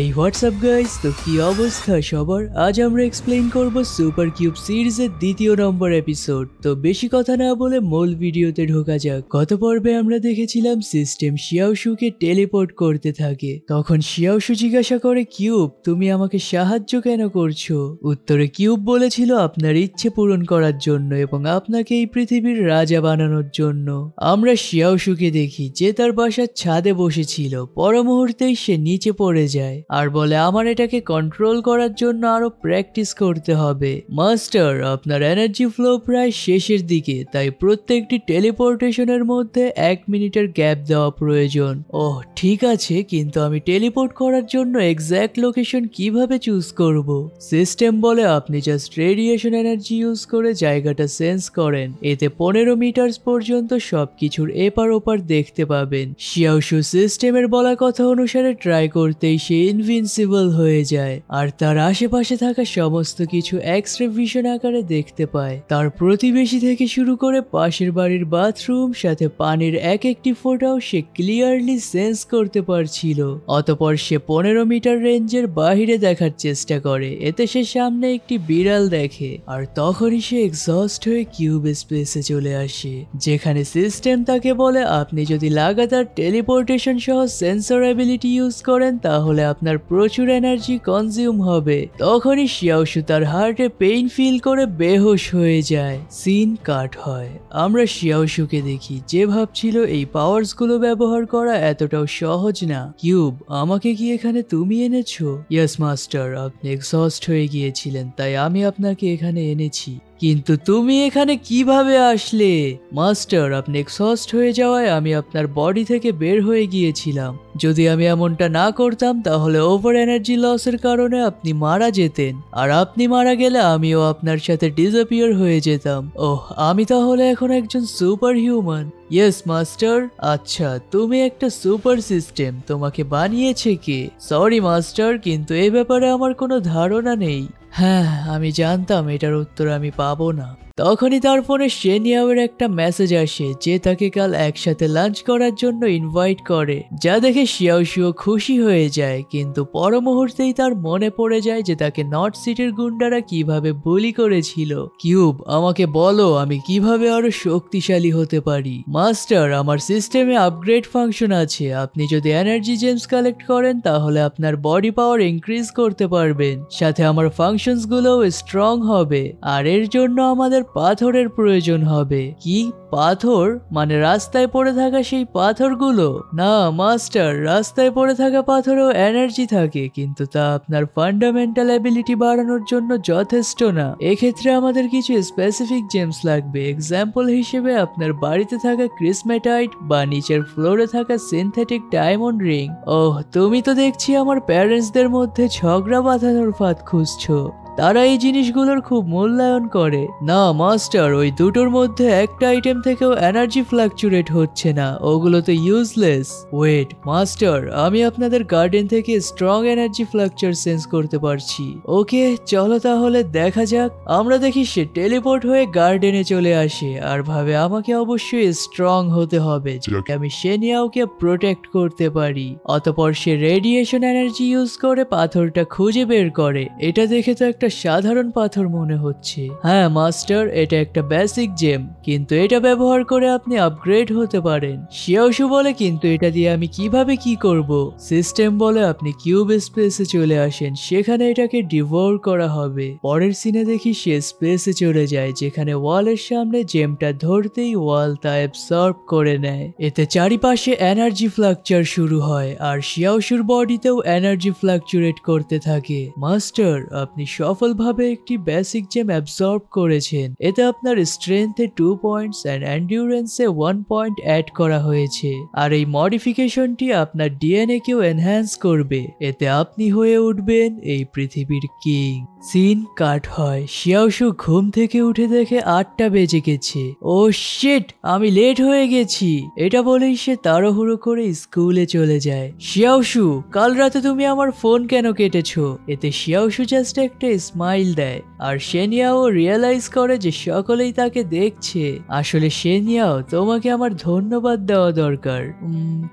এই WhatsApp guys, তো কি অবস্থা সবার? আজ আমরা এক্সপ্লেইন করব সুপার কিউব সিরিজের দ্বিতীয় নম্বর এপিসোড। তো বেশি কথা না বলে মূল ভিডিওতে ঢোকা যাক। গত পর্বে আমরা দেখেছিলাম সিস্টেম শিয়াওশুকে টেলিপোর্ট করতে থাকে। তখন শিয়াওশু জিজ্ঞাসা করে, কিউব তুমি আমাকে সাহায্য কেন করছো? উত্তরে কিউব বলেছিল আপনার ইচ্ছে পূরণ করার জন্য এবং আপনাকে এই পৃথিবীর রাজা বানানোর জন্য। আমরা শিয়াওশুকে দেখি যে তার বাসার ছাদে বসেছিল, পর মুহূর্তেই সে নিচে পড়ে যায় আর বলে আমার এটাকে কন্ট্রোল করার জন্য আরো প্র্যাকটিস করতে হবে। মাস্টার, আপনার এনার্জি ফ্লো প্রায় শেষের দিকে, তাই প্রত্যেকটি টেলিপোর্টেশনের মধ্যে 1 মিনিটের গ্যাপ দেওয়া প্রয়োজন। ওহ ঠিক আছে, কিন্তু আমি টেলিপোর্ট করার জন্য এক্স্যাক্ট লোকেশন কিভাবে চুজ করব? সিস্টেম বলে আপনি জাস্ট রেডিয়েশন এনার্জি ইউজ করে জায়গাটা সেন্স করেন, এতে 15 মিটার পর্যন্ত সবকিছুর এপার ওপার দেখতে পাবেন। শিয়াওশু সিস্টেমের বলা কথা অনুসারে ট্রাই করতেই সে ইনভিনসিবল হয়ে যায় আর তার আশেপাশে থাকা সমস্ত কিছু এক্স-রে ভিশন আকারে দেখতে পায়। তার প্রতিবেশী থেকে শুরু করে পাশের বাড়ির বাথরুম সাথে পানির এক একটি ফোঁটাও সে ক্লিয়ারলি সেন্স করতে পারছিল। অতপর সে 15 মিটার রেঞ্জের বাহিরে দেখার চেষ্টা করে, এতে সে সামনে একটি বিড়াল দেখে আর তখনই সে এক্সস্ট হয়ে কিউব স্পেসে চলে আসে, যেখানে সিস্টেম তাকে বলে আপনি যদি লাগাতার টেলিপোর্টেশন সহ সেন্সর অ্যাবিলিটি ইউজ করেন তাহলে আপনার প্রচুর এনার্জি কনজিউম হবে। তখনই শিয়াওশু তার হার্টে পেইন ফিল করে বেহোশ হয়ে যায়। সিন কাট হয়। আমরা শিয়াওশুকে দেখি যে ভাবছিল এই পাওয়ার্স গুলো ব্যবহার করা এতটাও সহজ না। কিউব, আমাকে কি এখানে তুমি এনেছো? ইয়েস মাস্টার, আপনি এক্সস্ট হয়ে গিয়েছিলেন তাই আমি আপনাকে এখানে এনেছি। কিন্তু তুমি এখানে কিভাবে আসলে? মাস্টার, আপনি এক্সস্ট হয়ে যাওয়ায় আমি আপনার বডি থেকে বের হয়ে গিয়েছিলাম। যদি আমি এমনটা না করতাম তাহলে ওভার এনার্জি লসের কারণে আপনি মারা যেতেন, আর আপনি মারা গেলে আমিও আপনার সাথে ডিসঅ্যাপিয়ার হয়ে যেতাম। ওহ, আমি তাহলে এখন একজন সুপার হিউম্যান? Yes master. আচ্ছা, তুমি একটা সুপার সিস্টেম, তোমাকে বানিয়েছে কে? সরি মাস্টার, কিন্তু এই ব্যাপারে আমার কোনো ধারণা নেই। হ্যাঁ, আমি জানতাম এটার উত্তর আমি পাবো না। তখনই তার ফোনে শেনিয়াওয়ের একটা মেসেজ আসে যে তাকে কাল একসাথে লাঞ্চ করার জন্য ইনভাইট করে, যা দেখে শিয়াওশুও খুশি হয়ে যায়। কিন্তু পর মুহূর্তেই তার মনে পড়ে যায় যে তাকে নর্থ সিটির গুন্ডারা কিভাবে বুলি করেছিল। কিউব, আমাকে বলো আমি কিভাবে আরো শক্তিশালী হতে পারি? মাস্টার, আমার সিস্টেমে আপগ্রেড ফাংশন আছে, আপনি যদি এনার্জি জেমস কালেক্ট করেন তাহলে আপনার বডি পাওয়ার ইনক্রিজ করতে পারবেন, সাথে আমার ফাংশনস গুলোও স্ট্রং হবে। আর এর জন্য আমাদের পাথরের প্রয়োজন হবে। কি পাথর? মানে রাস্তায় পড়ে থাকা সেই পাথরগুলো? না মাস্টার, রাস্তায় পড়ে থাকা পাথরেও এনার্জি থাকে, কিন্তু তা আপনার ফান্ডামেন্টাল অ্যাবিলিটি বাড়ানোর জন্য যথেষ্ট না। এক্ষেত্রে আমাদের কিছু স্পেসিফিক জেমস লাগবে। এক্সাম্পল হিসেবে আপনার বাড়িতে থাকা ক্রিসমেটাইট বা নিচের ফ্লোরে থাকা সিনথেটিক ডায়মন্ড রিং। ওহ, তুমি তো দেখছি আমার প্যারেন্টসদের মধ্যে ঝগড়া বাঁধানোর ফাঁদ খুঁজছো। তারা এই জিনিসগুলোর খুব মূল্যায়ন করে। না মাস্টার, ওই দুটোর মধ্যে একটা আইটেম থেকেও এনার্জি ফ্লাকচুয়েট হচ্ছে না, ওগুলো তো ইউজলেস। ওয়েট মাস্টার, আমি আপনাদের গার্ডেন থেকে স্ট্রং এনার্জি ফ্লাকচার সেন্স করতে পারছি। ওকে চলো তাহলে দেখা যাক। আমরা দেখি সে টেলিপোর্ট হয়ে গার্ডেনে চলে আসে আর ভাবে আমাকে অবশ্যই স্ট্রং হতে হবে যাতে আমি শেনিয়াওকে প্রোটেক্ট করতে পারি। অতপর সে রেডিয়েশন এনার্জি ইউজ করে পাথরটা খুঁজে বের করে। এটা দেখে তো একটা সাধারণ পাথর মনে হচ্ছে। হ্যাঁ মাস্টার, এটা একটা বেসিক জেম, কিন্তু এটা ব্যবহার করে আপনি আপগ্রেড হতে পারেন। শিয়াওশু বলে, কিন্তু এটা দিয়ে আমি কিভাবে কি করব? সিস্টেম বলে আপনি কিউব স্পেসে চলে আসেন, সেখানে এটাকে ডিভোর করা হবে। পরের সিনে দেখি সে স্পেসে চলে যায়, যেখানে ওয়ালের সামনে জেমটা ধরতেই ওয়াল তা অ্যাবসর্ব করে নেয়। এতে চারিপাশে এনার্জি ফ্লাকচার শুরু হয় আর শিয়াওশুর বডিতেও এনার্জি ফ্লাকচুয়েট করতে থাকে। মাস্টার, আপনি সফলভাবে একটি বেসিক জেম অ্যাবসর্ব করেছেন। এতে আপনার স্ট্রেংথে 2 পয়েন্টস এন্ড এন্ডিউরেন্সে 1 পয়েন্ট অ্যাড করা হয়েছে, আর এই মডিফিকেশনটি আপনার ডিএনএ কেও এনহ্যান্স করবে। এতে আপনি হয়ে উঠবেন এই পৃথিবীর কিং। সিন কাট হয়। শিয়াওশু ঘুম থেকে উঠে দেখে 8টা বেজে গেছে। ও শিট, আমি লেট হয়ে গেছি। এটা বলেই সে তাড়াহুড়ো করে স্কুলে চলে যায়। শিয়াওশু, কাল রাতে তুমি আমার ফোন কেন কেটেছো? এতে শিয়াওশু জাস্ট একটা স্মাইল দেয় আর শেনিয়াও রিয়েলাইজ করে যে সকলেই তাকে দেখছে। আসলে শেনিয়াও তোমাকে আমার ধন্যবাদ দেওয়া দরকার।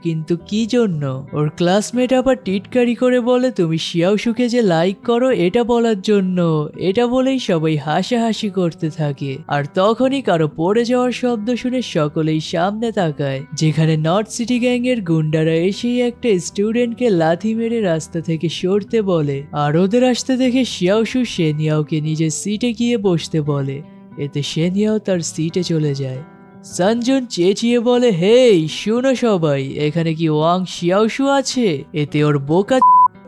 কিন্তু কি জন্য? ওর ক্লাসমেট আবার টিটকারি করে বলে তুমি শিয়াওশুকে যে লাইক করো এটা বলার জন্য। এটা বলেই সবাই হাসাহাসি করতে থাকে। আর তখনই কারো পড়ে যাওয়ার শব্দ শুনে সকলেই সামনে তাকায়, যেখানে নর্থ সিটি গ্যাং এর গুন্ডারা এসেই একটা স্টুডেন্টকে লাথি মেরে রাস্তা থেকে সরতে বলে। আর ওদের আসতে দেখে শিয়াওশু শেনিয়াওকে নিজের সিটে গিয়ে বসতে বলে। এতে শেনিয়াও তার সিটে চলে যায়। সানজুন চেঁচিয়ে বলে, হেই শুনো সবাই, এখানে কি ওয়াং শিয়াওশু আছে? এতে ওর বোকা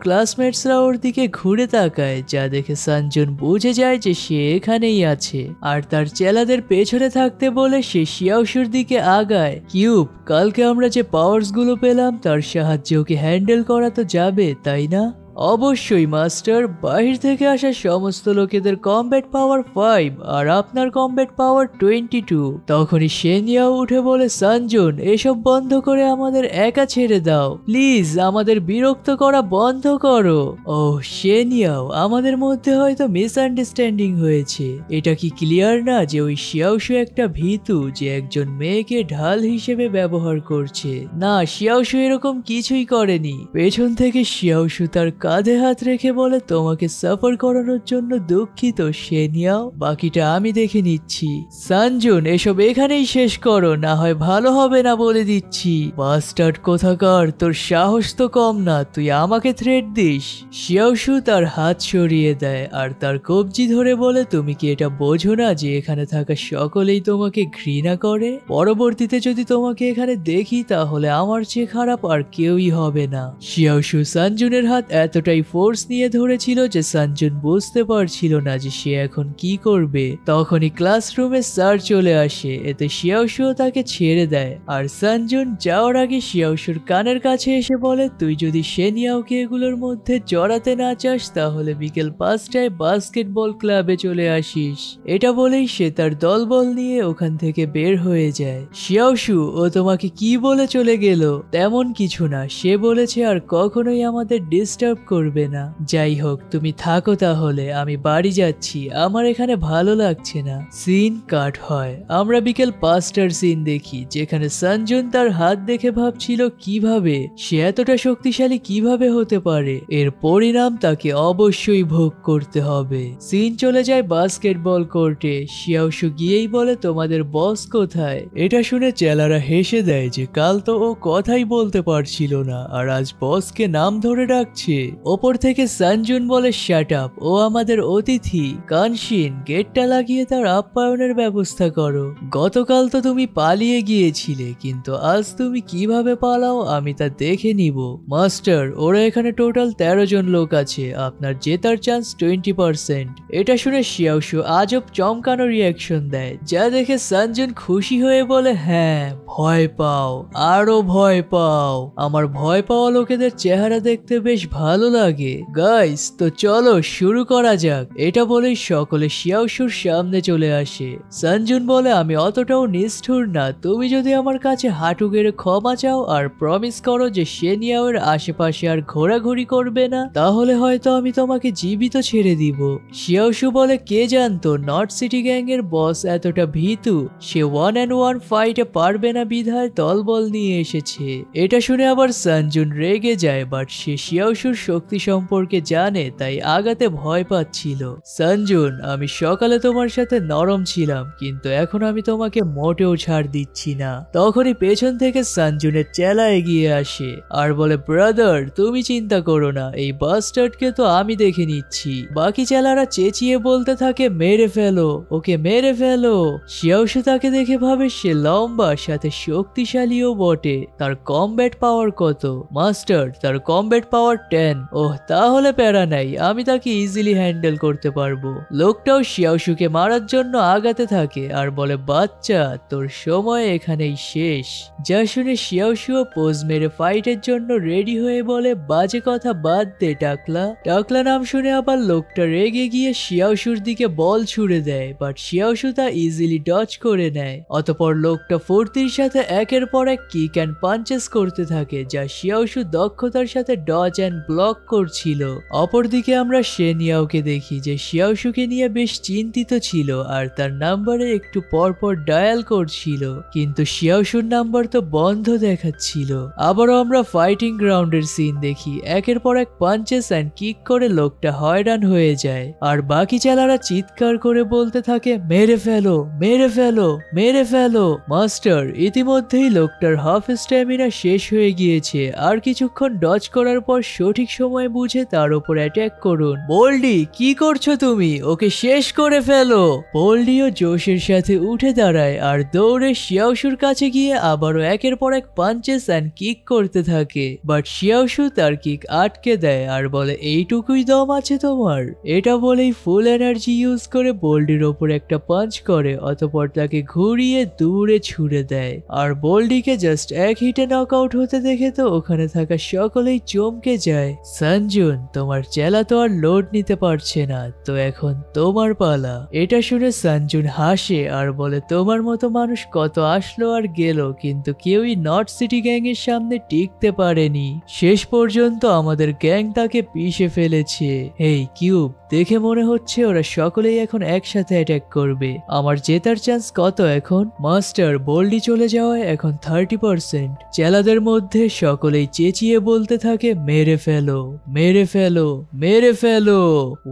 ক্লাসমেটসরা ওর দিকে ঘুরে তাকায়, যা দেখে সানজুন বুঝে যায় যে সে এখানেই আছে। আর তার চেলাদের পেছনে থাকতে বলে সে শিয়াওশুর দিকে আগায়। কিউব, কালকে আমরা যে পাওয়ার্স গুলো পেলাম তার সাহায্যে ওকে হ্যান্ডেল করা তো যাবে, তাই না? অবশ্যই মাস্টার, বাহির থেকে আসা সমস্ত লোকেদের কমব্যাট পাওয়ার 5 আর আপনার কমব্যাট পাওয়ার 22। তখনই শেনিয়াও উঠে বলে, সানজুন এসব বন্ধ করে আমাদের একা ছেড়ে দাও প্লিজ, আমাদের বিরক্ত করা বন্ধ করো। ওহ শেনিয়াও, আমাদের মধ্যে হয়তো মিসআন্ডারস্ট্যান্ডিং হয়েছে। এটা কি ক্লিয়ার না যে ওই শিয়াওশু একটা ভীতু যে একজন মেয়েকে ঢাল হিসেবে ব্যবহার করছে? না, শিয়াওশু এরকম কিছুই করেনি। পেছন থেকে শিয়াওশু তার কাঁধে হাত রেখে বলে, তোমাকে সাফার করানোর জন্য দুঃখিত শেনিয়াও, বাকিটা আমি দেখে নিচ্ছি। সানজুন এসব এখানেই শেষ করো, না হয় ভালো হবে না বলে দিচ্ছি। বাস্টার্ড কোথাকার, তোর সাহস তো কম না, তুই আমাকে থ্রেট দিস? শিয়াওশু তার হাত সরিয়ে দেয় আর তার কবজি ধরে বলে, তুমি কি এটা বোঝো না যে এখানে থাকা সকলেই তোমাকে ঘৃণা করে? পরবর্তীতে যদি তোমাকে এখানে দেখি তাহলে আমার চেয়ে খারাপ আর কেউই হবে না। শিয়াওশু সানজুনের হাত এতটাই ফোর্স নিয়ে ধরেছিল যে সানজুন বুঝতে পারছিল না যে সে এখন কি করবে। তখনই ক্লাসরুমে স্যার চলে আসে, এতে শিয়াওশু তাকে ছেড়ে দেয়। আর সানজুন যাওয়ার আগে শিয়াওশুর কানের কাছে এসে বলে, তুই যদি শেনিয়াওকে এগুলোর মধ্যে জড়াতে না চাস তাহলে বিকেল 5টায় বাস্কেটবল ক্লাবে চলে আসিস। এটা বলেই সে তার দলবল নিয়ে ওখান থেকে বের হয়ে যায়। শিয়াওশু, ও তোমাকে কি বলে চলে গেল? তেমন কিছু না, সে বলেছে আর কখনোই আমাদের ডিস্টার্ব করবে না। যাই হোক, তুমি থাকো তাহলে, আমি বাড়ি যাচ্ছি, আমার এখানে ভালো লাগছে না। সিন কাট হয়। আমরা বিকেল 5টার সিন দেখি, যেখানে সানজুন তার হাত দেখে ভাবছিল কিভাবে সে এতটা শক্তিশালী কিভাবে হতে পারে। এর পরিণাম তাকে অবশ্যই ভোগ করতে হবে। সিন চলে যায় বাস্কেটবল কোর্টে। শিয়াওশু গিয়েই বলে, তোমাদের বস কোথায়? এটা শুনে চেলারা হেসে দেয় যে কাল তো ও কথাই বলতে পারছিল না আর আজ বসকে নাম ধরে ডাকছে। ওপর থেকে সানজুন বলে, শাট আপ, ও আমাদের অতিথি। কানশিন, গেটটা লাগিয়ে তার আপ্যায়নের ব্যবস্থা করো। গতকাল তো তুমি পালিয়ে গিয়েছিলে, কিন্তু আজ তুমি কিভাবে পালাও আমি তা দেখে নিব। মাস্টার, ওরা এখানে টোটাল 13 জন লোক আছে, আপনার জেতার চান্স 20%। এটা শুনে শিয়াওশু আজব চমকানো রিয়াকশন দেয়, যা দেখে সানজুন খুশি হয়ে বলে, হ্যাঁ ভয় পাও, আরো ভয় পাও। আমার ভয় পাওয়া লোকেদের চেহারা দেখতে বেশ ভালো লাগে। গাইস, তো চলো শুরু করা যাক। এটা বলেই সকলে শিয়াওশুর সামনে চলে আসে। সানজুন বলে, আমি অতটাও নিষ্ঠুর না, তুমি যদি আমার কাছে হাঁটু গেড়ে ক্ষমা চাও আর প্রমিস করো যে শেনিয়াওয়ের আশেপাশে আর ঘোরাঘুরি করবে না, তাহলে হয়তো আমি তোমাকে জীবিত ছেড়ে দিব। শিয়াওশু বলে, কে জানতো নর্থ সিটি গ্যাং এর বস এতটা ভীতু, সে 1-on-1 ফাইটে পারবে না বিধায় দলবল নিয়ে এসেছে। এটা শুনে আবার সানজুন রেগে যায়, বাট সে শিয়াওশুর শক্তি সম্পর্কে জানে তাই আগাতে ভয় পাচ্ছিল। সানজুন, আমি সকালে তোমার সাথে নরম ছিলাম, কিন্তু এখন আমি তোমাকে মোটেও ছাড় দিচ্ছি না। তখনই পেছন থেকে সানজুনের চেলা এগিয়ে আসে আর বলে, ব্রাদার তুমি চিন্তা করো না, এই বাস্টার্ডকে তো আমি দেখে নিচ্ছি। বাকি চেলারা চেঁচিয়ে বলতে থাকে, মেরে ফেলো ওকে, মেরে ফেলো। শিয়াওশু তাকে দেখে ভাবে সে লম্বা সাথে শক্তিশালীও বটে। তার কমব্যাট পাওয়ার কত? মাস্টার, তার কমব্যাট পাওয়ার 10। ওহ, তাহলে প্যারা নাই, আমি তাকে ইজিলি হ্যান্ডেল করতে পারবো। লোকটাও শিয়াওশুকে মারার জন্য আগাতে থাকে আর বলে, বাচ্চা তোর সময় এখানেই শেষ। যা শুনে শিয়াওশুও পোজ মেরে ফাইটের জন্য রেডি হয়ে বলে, বাজে কথা বাদ দে টাকলা। টাকলা নাম শুনে আবার লোকটা রেগে গিয়ে শিয়াওশুর দিকে বল ছুড়ে দেয়, বাট শিয়াওশু তা ইজিলি ডজ করে নেয়। অতঃপর লোকটা ফুর্তির সাথে একের পর এক কিক অ্যান্ড পাঞ্চেস করতে থাকে, যা শিয়াওশু দক্ষতার সাথে ডজ অ্যান্ড ব্লক ব্লক করছিল। অপরদিকে আমরা শেনিয়াওকে দেখি যে শিয়াওশুকে নিয়ে বেশ চিন্তিত ছিল আর তার নাম্বারে একটু পরপর ডায়াল করছিল, কিন্তু শিয়াওশুর নাম্বার তো বন্ধ দেখাচ্ছিল। আবারও আমরা ফাইটিং গ্রাউন্ডের সিন দেখি, একের পর এক পাঞ্চেস অ্যান্ড কিক করে লোকটা হয়রান হয়ে যায় আর বাকি চেলারা চিৎকার করে বলতে থাকে মেরে ফেলো, মেরে ফেলো, মেরে ফেলো। মাস্টার, ইতিমধ্যেই লোকটার হাফ স্ট্যামিনা শেষ হয়ে গিয়েছে, আর কিছুক্ষণ ডজ করার পর সঠিক সময় বুঝে তার উপর অ্যাটাক করুন। বোল্ডি, কি করছো তুমি? ওকে শেষ করে ফেলো। বোল্ডিও জোশের সাথে উঠে দাঁড়ায় আর দৌড়ে শিয়াওশুর কাছে গিয়ে আবারও একের পর এক পাঞ্চেস অ্যান্ড কিক করতে থাকে, বাট শিয়াওশু তার কিক আটকে দেয় আর বলে এইটুকুই দম আছে তোমার? এটা বলেই ফুল এনার্জি ইউজ করে বোল্ডির ওপর একটা পাঞ্চ করে, অতঃপর তাকে ঘুরিয়ে দূরে ছুড়ে দেয় আর বোল্ডিকে জাস্ট এক হিটে নক আউট হতে দেখে তো ওখানে থাকা সকলেই চমকে যায়। সঞ্জুন, তোমার চেলা তো আর লোড নিতে পারছে না, তো এখন তোমার পালা। এটা শুনে সঞ্জুন হাসে আর বলে তোমার মতো মানুষ কত আসলো আর গেল, কিন্তু কেউই নর্থ সিটি গ্যাং এর সামনে টিকতে পারেনি। শেষ পর্যন্ত আমাদের গ্যাং তাকে পিষে ফেলেছে। এই কিউব, দেখে মনে হচ্ছে ওরা সকলেই এখন একসাথে অ্যাটাক করবে। আমার জেতার চান্স কত এখন? মাস্টার, বোল্ডি চলে যাওয়ায় এখন 30%। চেলাদের মধ্যে সকলেই চেঁচিয়ে বলতে থাকে মেরে ফেলো, মেরে ফেলো, মেরে ফেলো।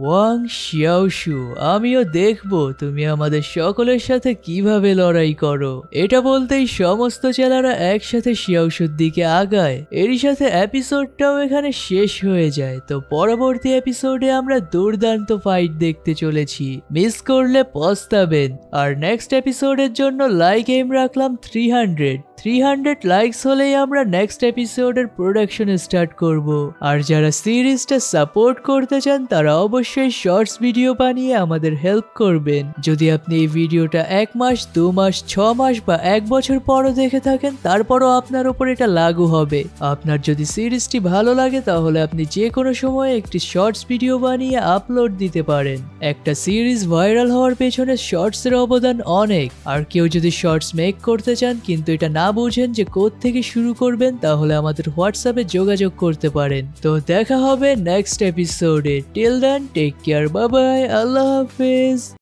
ওয়াং শিয়াওশু, আমিও দেখবো তুমি আমাদের সকলের সাথে কিভাবে লড়াই করো। এটা বলতেই সমস্ত চেলারা একসাথে শিয়াওশুর দিকে আগায়। এরই সাথে এপিসোডটাও এখানে শেষ হয়ে যায়। তো পরবর্তী এপিসোডে আমরা দুর্দান্ত ফাইট দেখতে চলেছি, মিস করলে পস্তাবেন। আর নেক্সট এপিসোডের জন্য লাইক এম রাখলাম 300 লাইকস হলেই আমরা নেক্সট এপিসোডের প্রোডাকশন স্টার্ট করব। আর যারা সিরিজটা সাপোর্ট করতে চান তারা অবশ্যই শর্টস ভিডিও বানিয়ে আমাদের হেল্প করবেন। যদি আপনি এই ভিডিওটা 1 মাস, 2 মাস, 6 মাস বা 1 বছর পরও দেখে থাকেন, তারপরও আপনার উপর এটা লাগু হবে। আপনার যদি সিরিজটি ভালো লাগে তাহলে আপনি যে কোনো সময় একটি শর্টস ভিডিও বানিয়ে আপলোড দিতে পারেন। একটা সিরিজ ভাইরাল হওয়ার পেছনে শর্টসের অবদান অনেক। আর কেউ যদি শর্টস মেক করতে চান কিন্তু এটা না বুঝেন যে কোথা থেকে শুরু করবেন, তাহলে আমাদের হোয়াটসঅ্যাপে যোগাযোগ করতে পারেন। তো দেখা হবে নেক্সট এপিসোডে। Till then take care, bye bye, আল্লাহ হাফেজ।